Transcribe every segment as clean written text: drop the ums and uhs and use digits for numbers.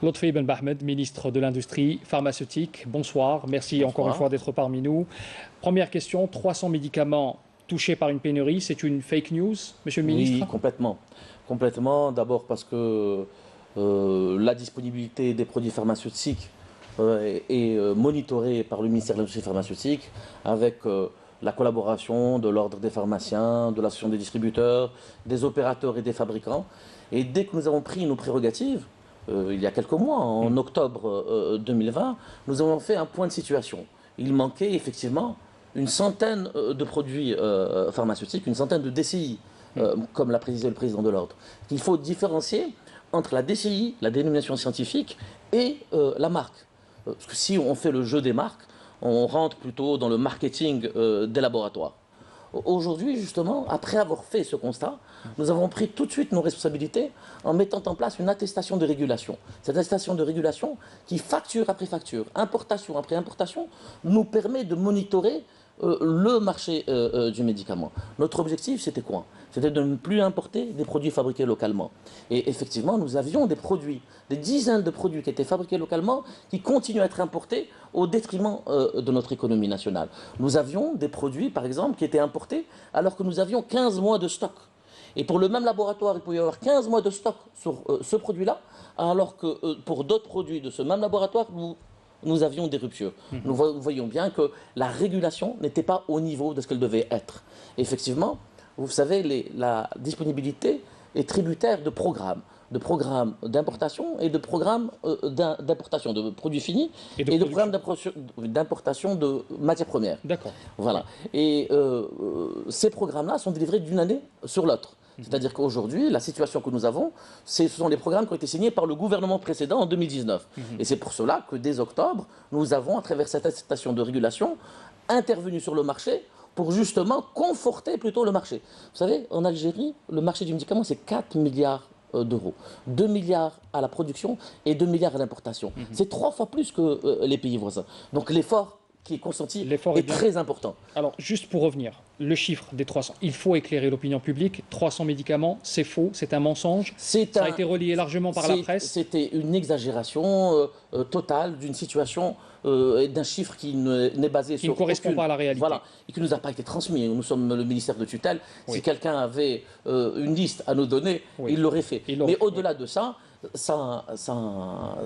Lotfi Ben Bahmed, ministre de l'Industrie pharmaceutique. Bonsoir, merci encore une fois d'être parmi nous. Première question, 300 médicaments touchés par une pénurie, c'est une fake news, monsieur le ministre? Oui, complètement. Complètement, d'abord parce que la disponibilité des produits pharmaceutiques est monitorée par le ministère de l'Industrie pharmaceutique avec la collaboration de l'Ordre des pharmaciens, de l'Association des distributeurs, des opérateurs et des fabricants. Et dès que nous avons pris nos prérogatives, il y a quelques mois, en octobre 2020, nous avons fait un point de situation. Il manquait effectivement une centaine de produits pharmaceutiques, une centaine de DCI, comme l'a précisé le président de l'Ordre. Il faut différencier entre la DCI, la dénomination scientifique, et la marque. Parce que si on fait le jeu des marques, on rentre plutôt dans le marketing des laboratoires. Aujourd'hui, justement, après avoir fait ce constat, nous avons pris tout de suite nos responsabilités en mettant en place une attestation de régulation. Cette attestation de régulation qui, facture après facture, importation après importation, nous permet de monitorer le marché du médicament. Notre objectif, c'était quoi? C'était de ne plus importer des produits fabriqués localement. Et effectivement, nous avions des produits, des dizaines de produits qui étaient fabriqués localement, qui continuent à être importés au détriment de notre économie nationale. Nous avions des produits, par exemple, qui étaient importés alors que nous avions 15 mois de stock. Et pour le même laboratoire, il pouvait y avoir 15 mois de stock sur ce produit-là, alors que pour d'autres produits de ce même laboratoire, nous avions des ruptures. Nous voyons bien que la régulation n'était pas au niveau de ce qu'elle devait être. Effectivement, vous savez, la disponibilité est tributaire de programmes d'importation et de programmes d'importation de produits finis et de programmes d'importation de matières premières. D'accord. Voilà. Et ces programmes-là sont délivrés d'une année sur l'autre. C'est-à-dire qu'aujourd'hui, la situation que nous avons, ce sont les programmes qui ont été signés par le gouvernement précédent en 2019. Et c'est pour cela que dès octobre, nous avons, à travers cette attestation de régulation, intervenu sur le marché pour justement conforter plutôt le marché. Vous savez, en Algérie, le marché du médicament, c'est 4 milliards d'euros. 2 milliards à la production et 2 milliards à l'importation. C'est 3 fois plus que les pays voisins. Donc l'effort qui est consenti est très important. Alors, juste pour revenir, le chiffre des 300, il faut éclairer l'opinion publique. 300 médicaments, c'est faux, c'est un mensonge. Ça a été relayé largement par la presse. C'était une exagération totale d'une situation et d'un chiffre qui n'est basé sur... Qui ne correspond pas à la réalité. Voilà, et qui ne nous a pas été transmis. Nous sommes le ministère de tutelle. Oui. Si quelqu'un avait une liste à nous donner, oui, il l'aurait fait. Mais au-delà de ça,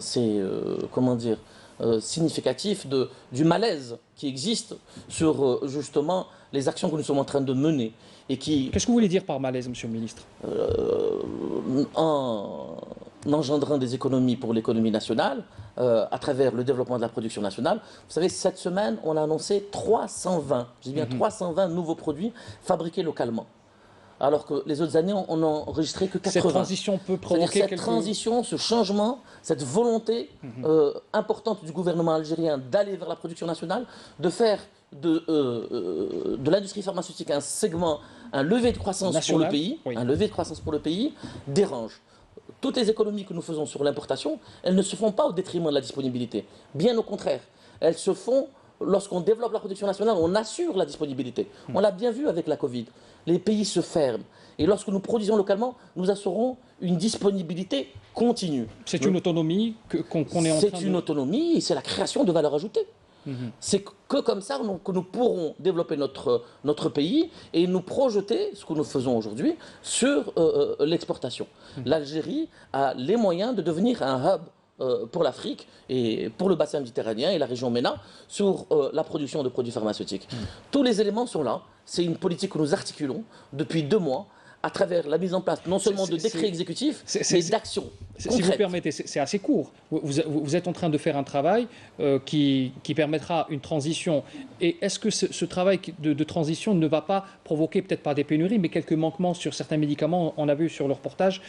c'est, comment dire, significatif du malaise qui existe sur justement les actions que nous sommes en train de mener. Qu'est-ce que vous voulez dire par malaise, monsieur le ministre? En engendrant des économies pour l'économie nationale, à travers le développement de la production nationale. Vous savez, cette semaine, on a annoncé 320, je dis bien 320 nouveaux produits fabriqués localement. Alors que les autres années, on n'a enregistré que 80. Cette transition peut provoquer cette transition, ce changement, cette volonté importante du gouvernement algérien d'aller vers la production nationale, de faire de l'industrie pharmaceutique un segment, un levier de croissance pour le pays, un levier de croissance pour le pays, dérange. Toutes les économies que nous faisons sur l'importation, elles ne se font pas au détriment de la disponibilité. Bien au contraire, elles se font lorsqu'on développe la production nationale, on assure la disponibilité. On l'a bien vu avec la Covid. Les pays se ferment. Et lorsque nous produisons localement, nous assurons une disponibilité continue. C'est une autonomie qu'on est en train de... C'est une autonomie et c'est la création de valeur ajoutée. C'est que comme ça que nous pourrons développer notre pays et nous projeter, ce que nous faisons aujourd'hui, sur l'exportation. L'Algérie a les moyens de devenir un hub pour l'Afrique et pour le bassin méditerranéen et la région MENA sur la production de produits pharmaceutiques. Tous les éléments sont là. C'est une politique que nous articulons depuis 2 mois à travers la mise en place non seulement de décrets exécutifs, mais d'actions concrètes. Si vous permettez, c'est assez court. Vous êtes en train de faire un travail qui permettra une transition. Et est-ce que ce travail de transition ne va pas provoquer, peut-être pas des pénuries, mais quelques manquements sur certains médicaments? On a vu sur le reportage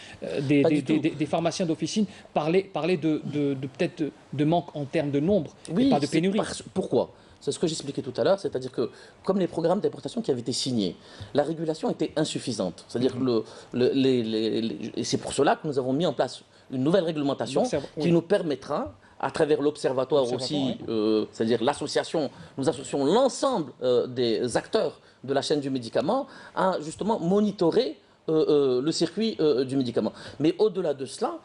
des pharmaciens d'officine parler peut-être de manque en termes de nombre, et pas de pénurie. Pourquoi ? C'est ce que j'expliquais tout à l'heure, c'est-à-dire que comme les programmes d'importation qui avaient été signés, la régulation était insuffisante. C'est-à-dire et c'est pour cela que nous avons mis en place une nouvelle réglementation qui nous permettra, à travers l'observatoire aussi, c'est-à-dire l'association, nous associons l'ensemble des acteurs de la chaîne du médicament à justement monitorer le circuit du médicament. Mais au-delà de cela,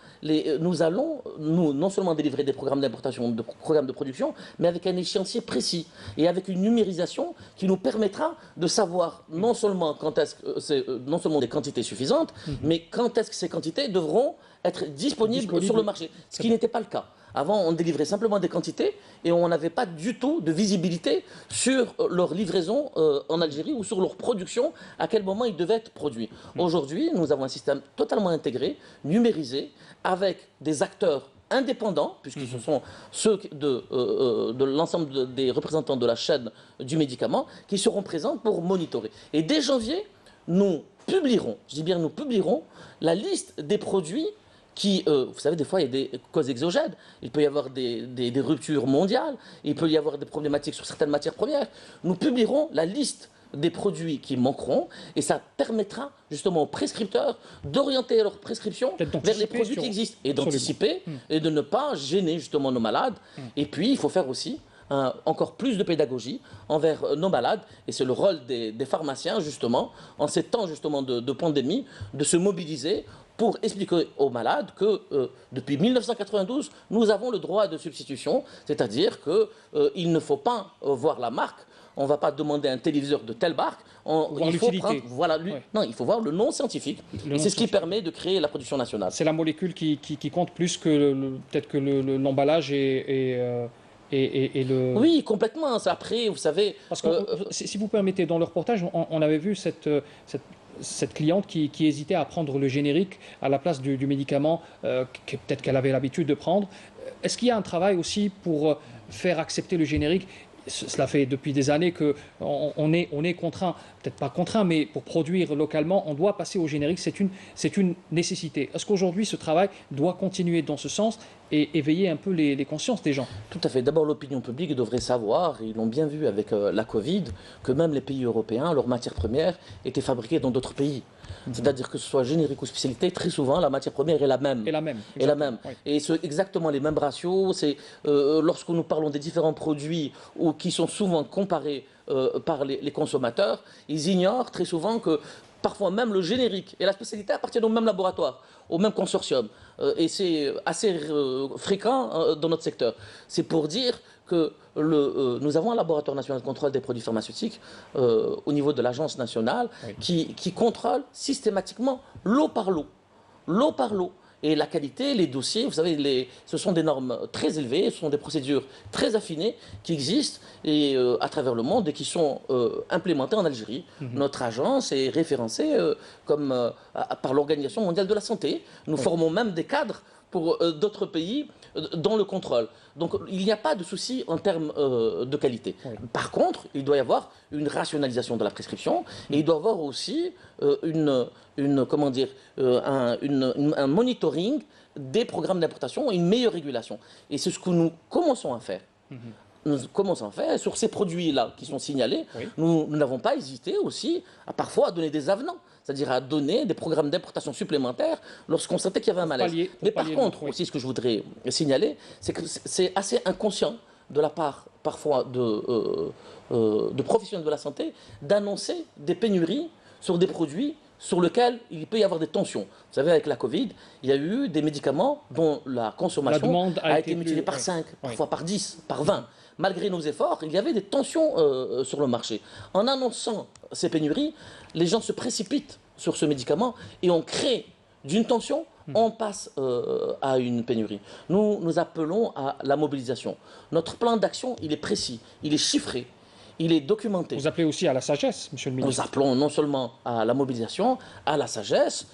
nous allons, non seulement délivrer des programmes d'importation, des programmes de production, mais avec un échéancier précis et avec une numérisation qui nous permettra de savoir non seulement quand est-ce que c'est non seulement des quantités suffisantes, mais quand est-ce que ces quantités devront être disponibles sur le marché, ce qui n'était pas le cas. Avant, on délivrait simplement des quantités et on n'avait pas du tout de visibilité sur leur livraison en Algérie ou sur leur production, à quel moment ils devaient être produits. Aujourd'hui, nous avons un système totalement intégré, numérisé, avec des acteurs indépendants, puisque ce sont ceux de l'ensemble des représentants de la chaîne du médicament, qui seront présents pour monitorer. Et dès janvier, nous publierons, je dis bien nous publierons, la liste des produits qui, vous savez, des fois, il y a des causes exogènes. Il peut y avoir des ruptures mondiales. Il peut y avoir des problématiques sur certaines matières premières. Nous publierons la liste des produits qui manqueront et ça permettra justement aux prescripteurs d'orienter leur prescription vers les produits qui existent et d'anticiper et de ne pas gêner justement nos malades. Et puis, il faut faire aussi encore plus de pédagogie envers nos malades et c'est le rôle des pharmaciens justement, en ces temps justement de pandémie, de se mobiliser pour expliquer aux malades que depuis 1992, nous avons le droit de substitution, c'est-à-dire qu'il ne faut pas voir la marque, on ne va pas demander un téléviseur de telle marque, il faut prendre, non, il faut voir le nom scientifique, et c'est ce qui permet de créer la production nationale. C'est la molécule qui compte plus que peut-être que l'emballage et le... Oui, complètement. Après, vous savez... Parce que, si vous permettez, dans le reportage, on avait vu cette cliente qui hésitait à prendre le générique à la place du médicament peut-être qu'elle avait l'habitude de prendre. Est-ce qu'il y a un travail aussi pour faire accepter le générique? Cela fait depuis des années qu'on est contraint, peut-être pas contraint, mais pour produire localement, on doit passer au générique. C'est une nécessité. Est-ce qu'aujourd'hui, ce travail doit continuer dans ce sens et éveiller un peu les consciences des gens? Tout à fait. D'abord, l'opinion publique devrait savoir, ils l'ont bien vu avec la Covid, que même les pays européens, leurs matières premières étaient fabriquées dans d'autres pays. C'est-à-dire que ce soit générique ou spécialité, très souvent, la matière première est la même. Oui. Et c'est exactement les mêmes ratios. C'est lorsque nous parlons des différents produits qui sont souvent comparés par les consommateurs, ils ignorent très souvent que parfois même le générique et la spécialité appartiennent au même laboratoire, au même consortium. Et c'est assez fréquent dans notre secteur. C'est pour dire que nous avons un laboratoire national de contrôle des produits pharmaceutiques au niveau de l'agence nationale qui contrôle systématiquement lot par lot. Lot par lot. Et la qualité, les dossiers, vous savez, ce sont des normes très élevées, ce sont des procédures très affinées qui existent et, à travers le monde et qui sont implémentées en Algérie. Notre agence est référencée par l'Organisation mondiale de la santé. Nous formons même des cadres pour d'autres pays dans le contrôle. Donc il n'y a pas de souci en termes de qualité. Par contre, il doit y avoir une rationalisation de la prescription et il doit y avoir aussi un monitoring des programmes d'importation et une meilleure régulation. Et c'est ce que nous commençons à faire. Nous commençons à faire sur ces produits-là qui sont signalés. Nous n'avons pas hésité aussi parfois à donner des avenants, c'est-à-dire à donner des programmes d'importation supplémentaires lorsqu'on sentait qu'il y avait un malaise. Mais par contre, aussi ce que je voudrais signaler, c'est que c'est assez inconscient de la part parfois de professionnels de la santé d'annoncer des pénuries sur des produits sur lesquels il peut y avoir des tensions. Vous savez, avec la Covid, il y a eu des médicaments dont la consommation a été multipliée par 5, parfois par 10, par 20. Malgré nos efforts, il y avait des tensions sur le marché. En annonçant ces pénuries, les gens se précipitent sur ce médicament et on crée d'une tension, on passe à une pénurie. Nous appelons à la mobilisation. Notre plan d'action, il est précis, il est chiffré, il est documenté. Vous appelez aussi à la sagesse, monsieur le ministre. Nous appelons non seulement à la mobilisation, à la sagesse.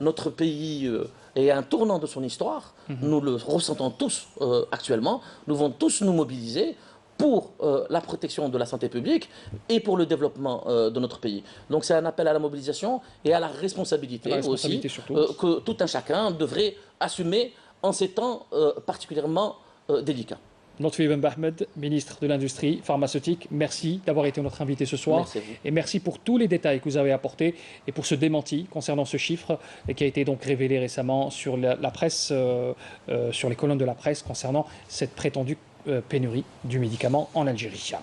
Notre pays est à un tournant de son histoire. Nous le ressentons tous actuellement. Nous devons tous nous mobiliser pour la protection de la santé publique et pour le développement de notre pays. Donc c'est un appel à la mobilisation et à la responsabilité, aussi, que tout un chacun devrait assumer en ces temps particulièrement délicats. Lotfi Ben Ahmed, ministre de l'Industrie pharmaceutique, merci d'avoir été notre invité ce soir. Merci à vous. Et merci pour tous les détails que vous avez apportés et pour ce démenti concernant ce chiffre qui a été donc révélé récemment sur la presse, sur les colonnes de la presse concernant cette prétendue pénurie du médicament en Algérie.